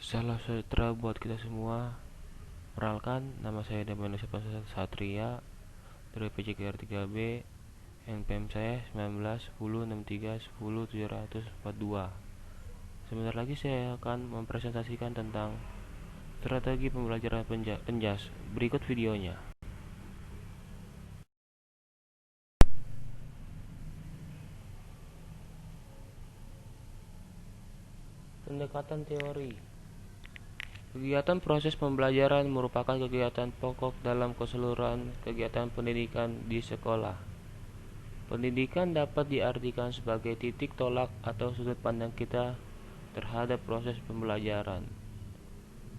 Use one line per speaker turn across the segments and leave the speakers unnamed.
Salam sejahtera buat kita semua. Perkenalkan, nama saya Damai Satria dari PJKR 3B. NPM saya 19 10 63 10 742. Sebentar lagi saya akan mempresentasikan tentang strategi pembelajaran penjas. Berikut videonya. Pendekatan teori. Kegiatan proses pembelajaran merupakan kegiatan pokok dalam keseluruhan kegiatan pendidikan di sekolah. Pendidikan dapat diartikan sebagai titik tolak atau sudut pandang kita terhadap proses pembelajaran.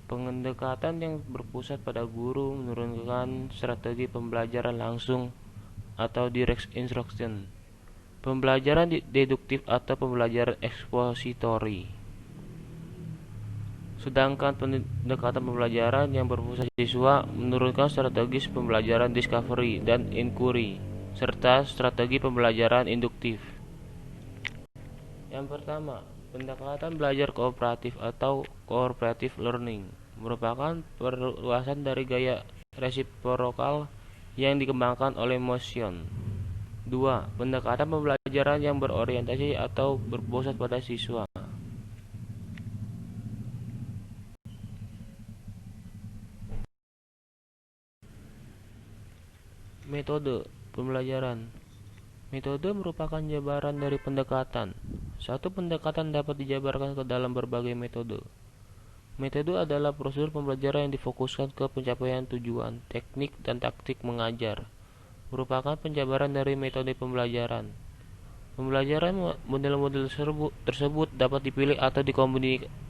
Pendekatan yang berpusat pada guru menurunkan strategi pembelajaran langsung atau direct instruction, pembelajaran deduktif atau pembelajaran ekspositori. Sedangkan pendekatan pembelajaran yang berpusat siswa menurunkan strategi pembelajaran discovery dan inquiry, serta strategi pembelajaran induktif. Yang pertama, pendekatan belajar kooperatif atau cooperative learning merupakan perluasan dari gaya resiprokal yang dikembangkan oleh Motion. 2. Pendekatan pembelajaran yang berorientasi atau berpusat pada siswa. Metode pembelajaran. Metode merupakan jabaran dari pendekatan. Satu pendekatan dapat dijabarkan ke dalam berbagai metode. Metode adalah prosedur pembelajaran yang difokuskan ke pencapaian tujuan, teknik, dan taktik mengajar. Merupakan penjabaran dari metode pembelajaran. Pembelajaran model-model tersebut dapat dipilih atau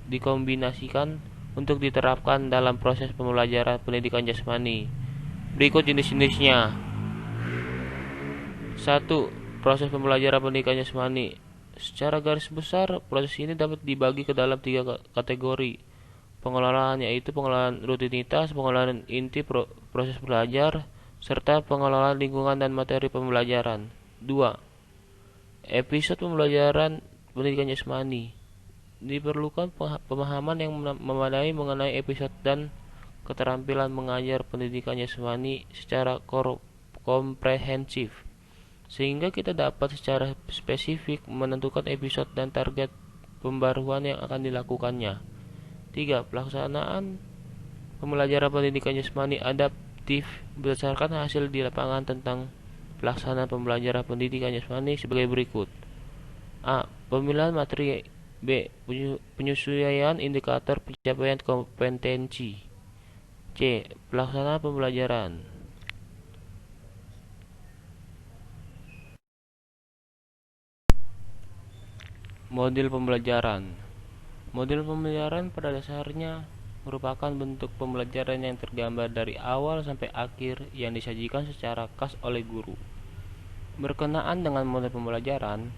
dikombinasikan untuk diterapkan dalam proses pembelajaran pendidikan jasmani. Berikut jenis-jenisnya. 1. Proses pembelajaran pendidikan jasmani. Secara garis besar, proses ini dapat dibagi ke dalam 3 kategori. Pengelolaan, yaitu pengelolaan rutinitas, pengelolaan inti proses belajar, serta pengelolaan lingkungan dan materi pembelajaran. 2. Episode pembelajaran pendidikan jasmani. Diperlukan pemahaman yang memadai mengenai episode dan keterampilan mengajar pendidikan jasmani secara komprehensif, sehingga kita dapat secara spesifik menentukan episode dan target pembaruan yang akan dilakukannya. 3. Pelaksanaan pembelajaran pendidikan jasmani adaptif berdasarkan hasil di lapangan tentang pelaksanaan pembelajaran pendidikan jasmani sebagai berikut. A. Pemilihan materi. B. Penyesuaian indikator pencapaian kompetensi. C. Pelaksanaan pembelajaran. Model pembelajaran. Model pembelajaran pada dasarnya merupakan bentuk pembelajaran yang tergambar dari awal sampai akhir yang disajikan secara khas oleh guru. Berkenaan dengan model pembelajaran,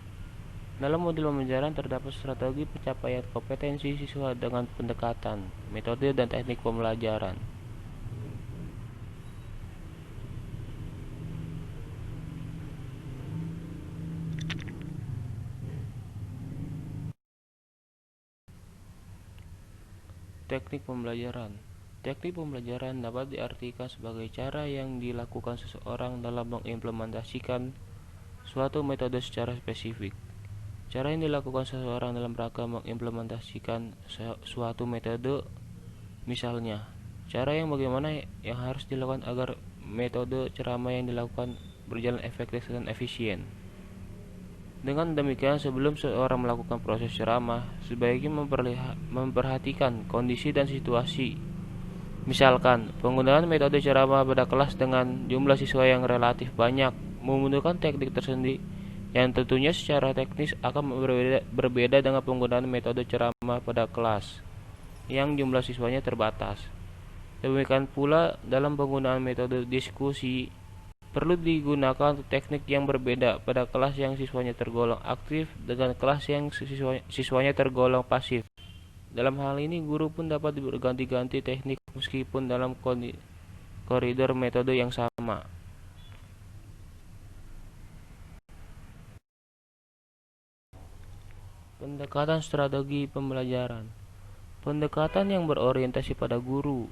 dalam model pembelajaran terdapat strategi pencapaian kompetensi siswa dengan pendekatan, metode, dan teknik pembelajaran. Teknik pembelajaran. Teknik pembelajaran dapat diartikan sebagai cara yang dilakukan seseorang dalam mengimplementasikan suatu metode secara spesifik. Cara yang dilakukan seseorang dalam rangka mengimplementasikan suatu metode, misalnya, cara yang bagaimana yang harus dilakukan agar metode ceramah yang dilakukan berjalan efektif dan efisien. Dengan demikian, sebelum seorang melakukan proses ceramah, sebaiknya memperhatikan kondisi dan situasi. Misalkan, penggunaan metode ceramah pada kelas dengan jumlah siswa yang relatif banyak membutuhkan teknik tersendiri yang tentunya secara teknis akan berbeda dengan penggunaan metode ceramah pada kelas yang jumlah siswanya terbatas. Demikian pula dalam penggunaan metode diskusi, perlu digunakan teknik yang berbeda pada kelas yang siswanya tergolong aktif dengan kelas yang siswanya tergolong pasif. Dalam hal ini, guru pun dapat berganti-ganti teknik meskipun dalam koridor metode yang sama. Pendekatan strategi pembelajaran. Pendekatan yang berorientasi pada guru.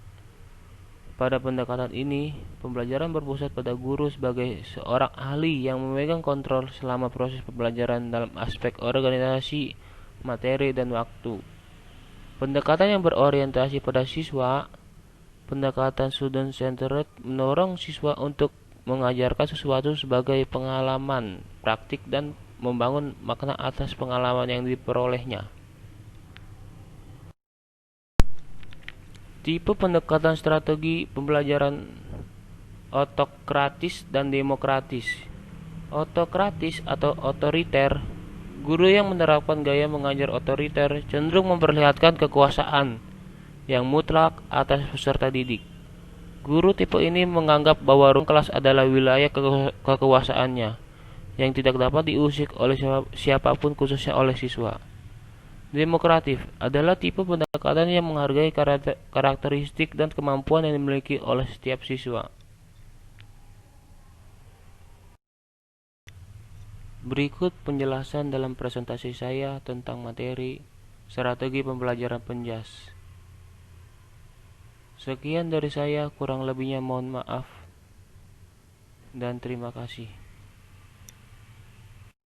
Pada pendekatan ini, pembelajaran berpusat pada guru sebagai seorang ahli yang memegang kontrol selama proses pembelajaran dalam aspek organisasi, materi, dan waktu. Pendekatan yang berorientasi pada siswa. Pendekatan student-centered mendorong siswa untuk mengajarkan sesuatu sebagai pengalaman praktik dan membangun makna atas pengalaman yang diperolehnya. Tipe pendekatan strategi pembelajaran otokratis dan demokratis. Otokratis atau otoriter, guru yang menerapkan gaya mengajar otoriter cenderung memperlihatkan kekuasaan yang mutlak atas peserta didik. Guru tipe ini menganggap bahwa ruang kelas adalah wilayah kekuasaannya yang tidak dapat diusik oleh siapapun, khususnya oleh siswa. Demokratif adalah tipe pendekatan yang menghargai karakteristik dan kemampuan yang dimiliki oleh setiap siswa. Berikut penjelasan dalam presentasi saya tentang materi strategi pembelajaran penjas. Sekian dari saya, kurang lebihnya mohon maaf dan terima kasih.